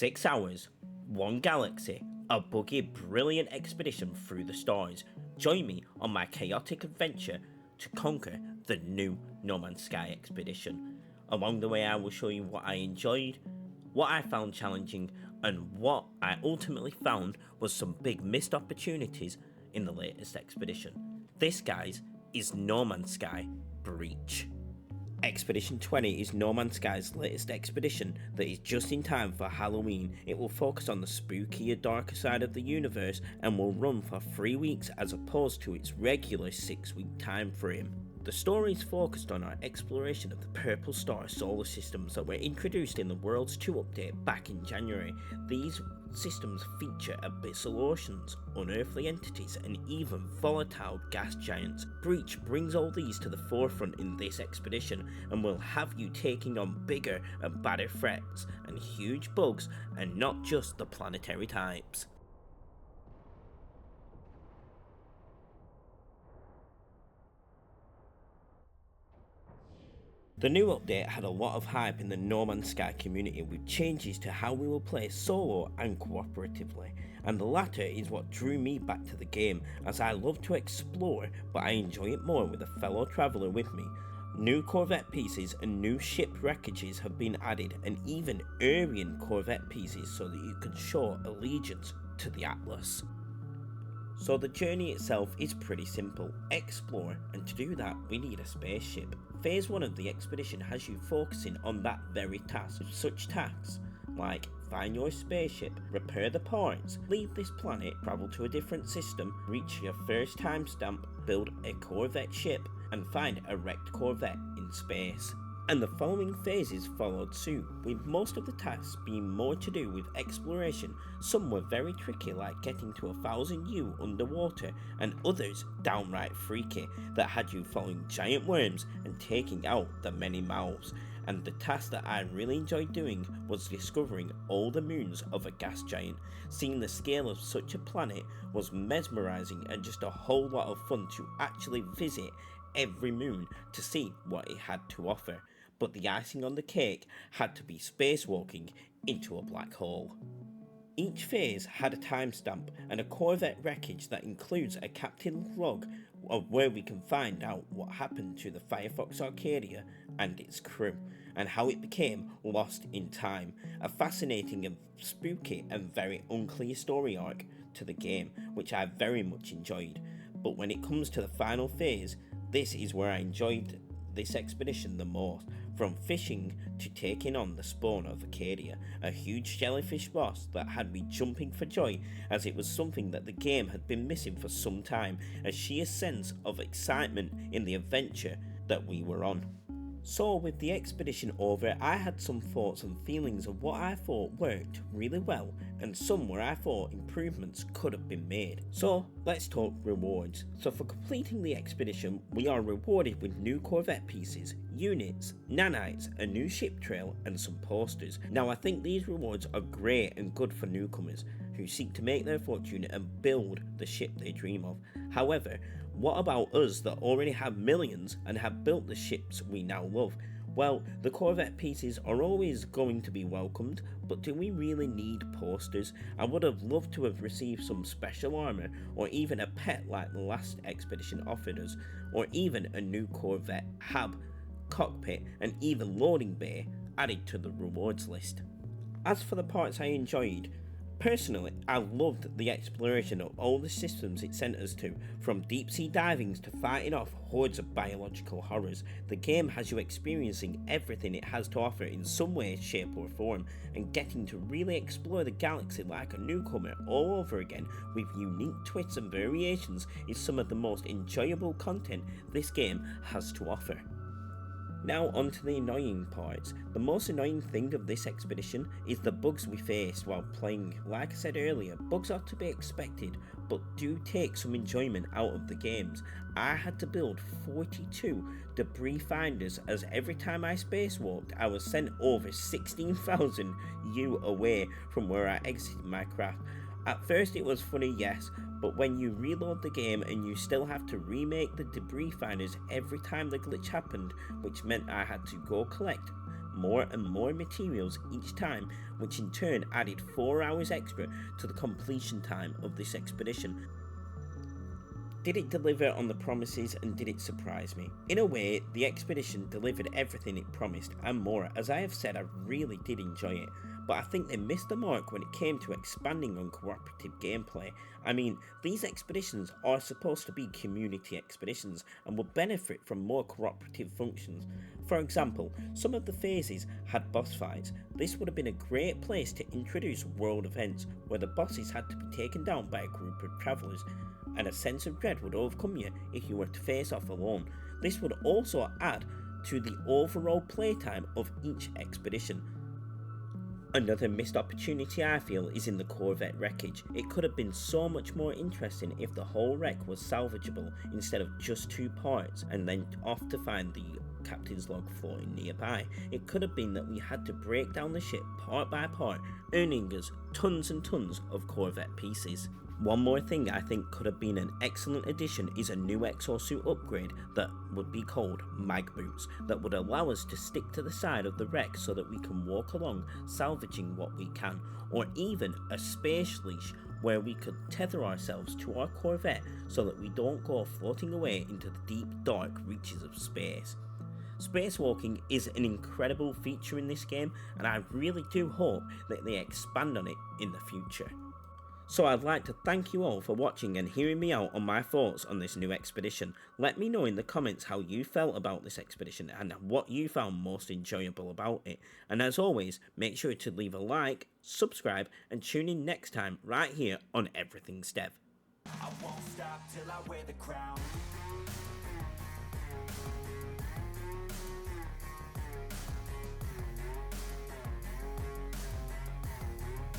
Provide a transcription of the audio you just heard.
6 hours, one galaxy, a buggy, brilliant expedition through the stars. Join me on my chaotic adventure to conquer the new No Man's Sky expedition. Along the way, I will show you what I enjoyed, what I found challenging, and what I ultimately found was some big missed opportunities in the latest expedition. This, guys, is No Man's Sky Breach. Expedition 20 is No Man's Sky's latest expedition that is just in time for Halloween. It will focus on the spookier, darker side of the universe and will run for 3 weeks as opposed to its regular 6-week time frame. The story is focused on our exploration of the Purple Star solar systems that were introduced in the Worlds 2 update back in January. These systems feature abyssal oceans, unearthly entities, and even volatile gas giants. Breach brings all these to the forefront in this expedition and will have you taking on bigger and badder threats and huge bugs, and not just the planetary types. The new update had a lot of hype in the No Man's Sky community with changes to how we will play solo and cooperatively, and the latter is what drew me back to the game, as I love to explore but I enjoy it more with a fellow traveller with me. New Corvette pieces and new ship wreckages have been added, and even Aryan Corvette pieces so that you can show allegiance to the Atlas. So the journey itself is pretty simple: explore, and to do that we need a spaceship. Phase 1 of the expedition has you focusing on that very task. Such tasks like find your spaceship, repair the parts, leave this planet, travel to a different system, reach your first timestamp, build a Corvette ship, and find a wrecked Corvette in space. And the following phases followed suit, with most of the tasks being more to do with exploration. Some were very tricky, like getting to 1000 U underwater, and others downright freaky, that had you following giant worms and taking out the many mouths. And the task that I really enjoyed doing was discovering all the moons of a gas giant. Seeing the scale of such a planet was mesmerising and just a whole lot of fun to actually visit every moon to see what it had to offer. But the icing on the cake had to be spacewalking into a black hole. Each phase had a timestamp and a Corvette wreckage that includes a captain log of where we can find out what happened to the Firefox Arcadia and its crew, and how it became lost in time. A fascinating and spooky and very unclear story arc to the game, which I very much enjoyed. But when it comes to the final phase, this is where I enjoyed this expedition the most. From fishing to taking on the spawn of Arcadia, a huge jellyfish boss that had me jumping for joy, as it was something that the game had been missing for some time, a sheer sense of excitement in the adventure that we were on. So with the expedition over, I had some thoughts and feelings of what I thought worked really well, and some where I thought improvements could have been made. So let's talk rewards. So for completing the expedition, we are rewarded with new Corvette pieces, units, nanites, a new ship trail, and some posters. Now I think these rewards are great and good for newcomers who seek to make their fortune and build the ship they dream of. However, what about us that already have millions and have built the ships we now love? Well, the Corvette pieces are always going to be welcomed, but do we really need posters? I would have loved to have received some special armour, or even a pet like the last expedition offered us, or even a new Corvette hab, cockpit, and even loading bay added to the rewards list. As for the parts I enjoyed, personally, I loved the exploration of all the systems it sent us to, from deep sea divings to fighting off hordes of biological horrors. The game has you experiencing everything it has to offer in some way, shape or form, and getting to really explore the galaxy like a newcomer all over again with unique twists and variations is some of the most enjoyable content this game has to offer. Now onto the annoying parts. The most annoying thing of this expedition is the bugs we face while playing. Like I said earlier, bugs are to be expected, but do take some enjoyment out of the games. I had to build 42 debris finders, as every time I spacewalked I was sent over 16,000 U away from where I exited my craft. At first it was funny, yes, but when you reload the game and you still have to remake the debris finders every time the glitch happened, which meant I had to go collect more and more materials each time, which in turn added 4 hours extra to the completion time of this expedition. Did it deliver on the promises and did it surprise me? In a way, the expedition delivered everything it promised and more. As I have said, I really did enjoy it, but I think they missed the mark when it came to expanding on cooperative gameplay. I mean, these expeditions are supposed to be community expeditions and would benefit from more cooperative functions. For example, some of the phases had boss fights. This would have been a great place to introduce world events where the bosses had to be taken down by a group of travellers, and a sense of dread would overcome you if you were to face off alone. This would also add to the overall playtime of each expedition. Another missed opportunity I feel is in the Corvette wreckage. It could have been so much more interesting if the whole wreck was salvageable instead of just 2 parts and then off to find the captain's log floating nearby. It could have been that we had to break down the ship part by part, earning us tons and tons of Corvette pieces. One more thing I think could have been an excellent addition is a new exosuit upgrade that would be called mag boots, that would allow us to stick to the side of the wreck so that we can walk along salvaging what we can, or even a space leash where we could tether ourselves to our Corvette so that we don't go floating away into the deep dark reaches of space. Spacewalking is an incredible feature in this game, and I really do hope that they expand on it in the future. So I'd like to thank you all for watching and hearing me out on my thoughts on this new expedition. Let me know in the comments how you felt about this expedition and what you found most enjoyable about it. And as always, make sure to leave a like, subscribe, and tune in next time right here on EverythingStev. I won't stop till I wear the crown.